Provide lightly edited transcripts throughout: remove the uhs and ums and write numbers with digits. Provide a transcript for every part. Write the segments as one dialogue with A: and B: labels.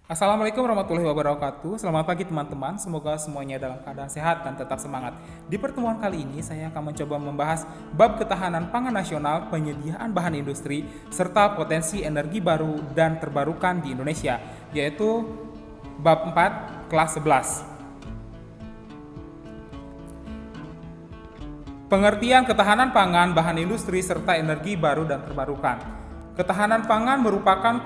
A: Assalamualaikum warahmatullahi wabarakatuh. Selamat pagi teman-teman. Semoga semuanya dalam keadaan sehat dan tetap semangat. Di pertemuan kali ini saya akan mencoba membahas bab ketahanan pangan nasional, penyediaan bahan industri, serta potensi energi baru dan terbarukan di Indonesia, yaitu bab 4 kelas 11. Pengertian ketahanan pangan, bahan industri, serta energi baru dan terbarukan. Ketahanan pangan merupakan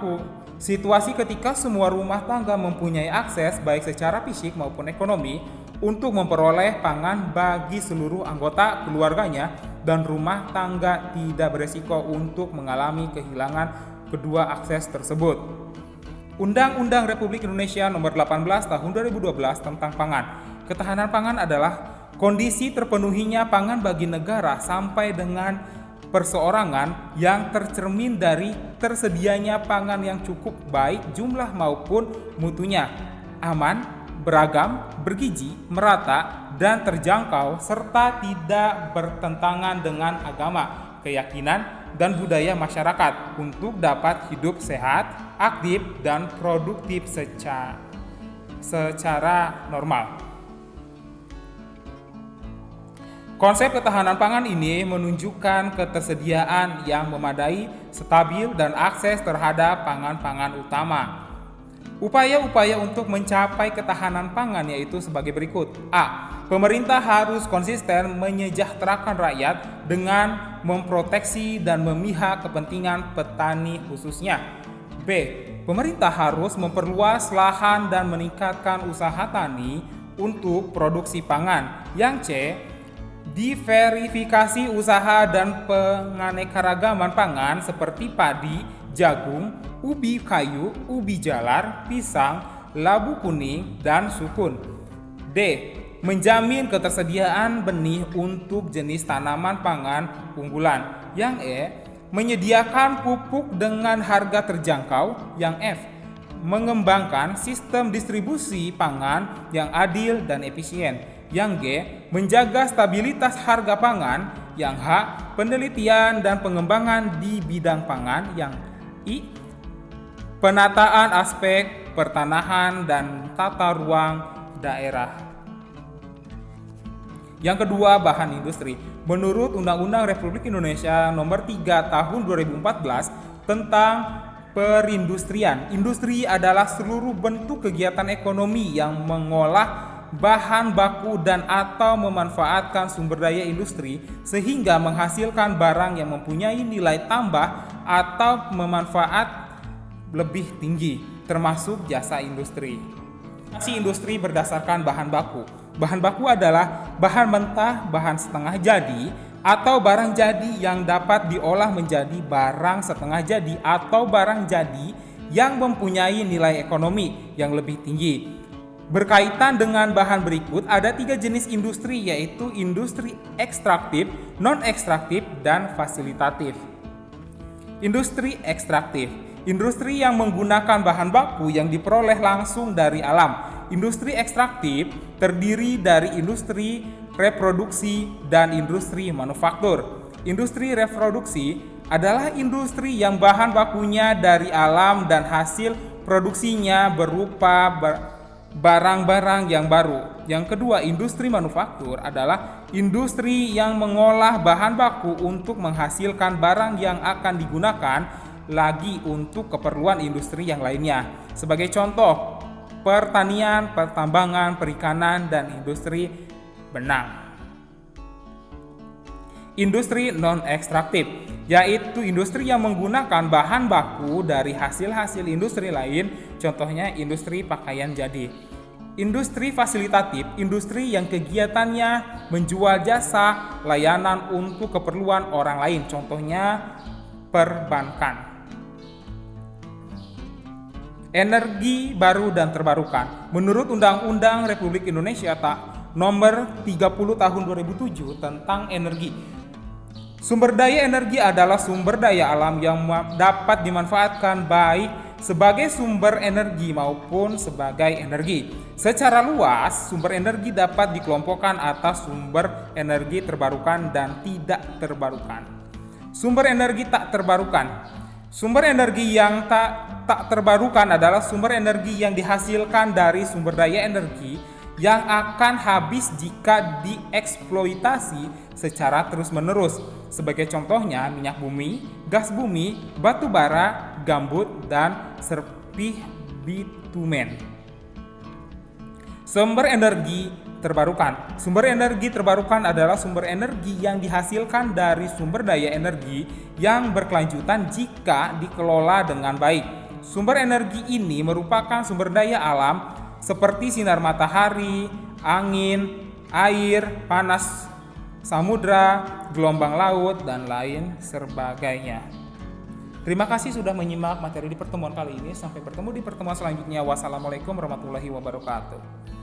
A: situasi ketika semua rumah tangga mempunyai akses baik secara fisik maupun ekonomi untuk memperoleh pangan bagi seluruh anggota keluarganya dan rumah tangga tidak beresiko untuk mengalami kehilangan kedua akses tersebut. Undang-Undang Republik Indonesia Nomor 18 Tahun 2012 tentang Pangan. Ketahanan pangan adalah kondisi terpenuhinya pangan bagi negara sampai dengan perseorangan yang tercermin dari tersedianya pangan yang cukup baik jumlah maupun mutunya, aman, beragam, bergizi, merata, dan terjangkau, serta tidak bertentangan dengan agama, keyakinan, dan budaya masyarakat untuk dapat hidup sehat, aktif, dan produktif secara normal. Konsep ketahanan pangan ini menunjukkan ketersediaan yang memadai, stabil, dan akses terhadap pangan-pangan utama. Upaya-upaya untuk mencapai ketahanan pangan yaitu sebagai berikut. A. Pemerintah harus konsisten menyejahterakan rakyat dengan memproteksi dan memihak kepentingan petani khususnya. B. Pemerintah harus memperluas lahan dan meningkatkan usaha tani untuk produksi pangan. Yang C. Diverifikasi usaha dan penganekaragaman pangan seperti padi, jagung, ubi kayu, ubi jalar, pisang, labu kuning, dan sukun. D. Menjamin ketersediaan benih untuk jenis tanaman pangan unggulan. Yang E. Menyediakan pupuk dengan harga terjangkau. Yang F. Mengembangkan sistem distribusi pangan yang adil dan efisien. Yang G. Menjaga stabilitas harga pangan. Yang H. Penelitian dan pengembangan di bidang pangan. Yang I. Penataan aspek pertanahan dan tata ruang daerah. Yang kedua, bahan industri. Menurut Undang-Undang Republik Indonesia Nomor 3 Tahun 2014 tentang perindustrian. Industri adalah seluruh bentuk kegiatan ekonomi yang mengolah bahan baku dan atau memanfaatkan sumber daya industri sehingga menghasilkan barang yang mempunyai nilai tambah atau memanfaat lebih tinggi, termasuk jasa industri. Industri berdasarkan bahan baku. Bahan baku adalah bahan mentah, bahan setengah jadi, atau barang jadi yang dapat diolah menjadi barang setengah jadi atau barang jadi yang mempunyai nilai ekonomi yang lebih tinggi. Berkaitan dengan bahan berikut, ada 3 jenis industri, yaitu industri ekstraktif, non-ekstraktif, dan fasilitatif. Industri ekstraktif, industri yang menggunakan bahan baku yang diperoleh langsung dari alam. Industri ekstraktif terdiri dari industri reproduksi dan industri manufaktur. Industri reproduksi adalah industri yang bahan bakunya dari alam dan hasil produksinya berupa barang-barang yang baru. Yang kedua, industri manufaktur adalah industri yang mengolah bahan baku untuk menghasilkan barang yang akan digunakan lagi untuk keperluan industri yang lainnya. Sebagai contoh, pertanian, pertambangan, perikanan, dan industri benang. Industri non-ekstraktif, yaitu industri yang menggunakan bahan baku dari hasil-hasil industri lain, contohnya industri pakaian jadi. Industri fasilitatif, industri yang kegiatannya menjual jasa layanan untuk keperluan orang lain, contohnya perbankan. Energi baru dan terbarukan. Menurut Undang-Undang Republik Indonesia Nomor 30 Tahun 2007 tentang energi. Sumber daya energi adalah sumber daya alam yang dapat dimanfaatkan baik sebagai sumber energi maupun sebagai energi. Secara luas, sumber energi dapat dikelompokkan atas sumber energi terbarukan dan tidak terbarukan. Sumber energi tak terbarukan Sumber energi yang tak terbarukan adalah sumber energi yang dihasilkan dari sumber daya energi yang akan habis jika dieksploitasi secara terus-menerus. Sebagai contohnya minyak bumi, gas bumi, batu bara, gambut, dan serpih bitumen. Sumber energi terbarukan. Sumber energi terbarukan adalah sumber energi yang dihasilkan dari sumber daya energi yang berkelanjutan jika dikelola dengan baik. Sumber energi ini merupakan sumber daya alam seperti sinar matahari, angin, air, panas samudra, gelombang laut, dan lain sebagainya. Terima kasih sudah menyimak materi di pertemuan kali ini. Sampai bertemu di pertemuan selanjutnya. Wassalamualaikum warahmatullahi wabarakatuh.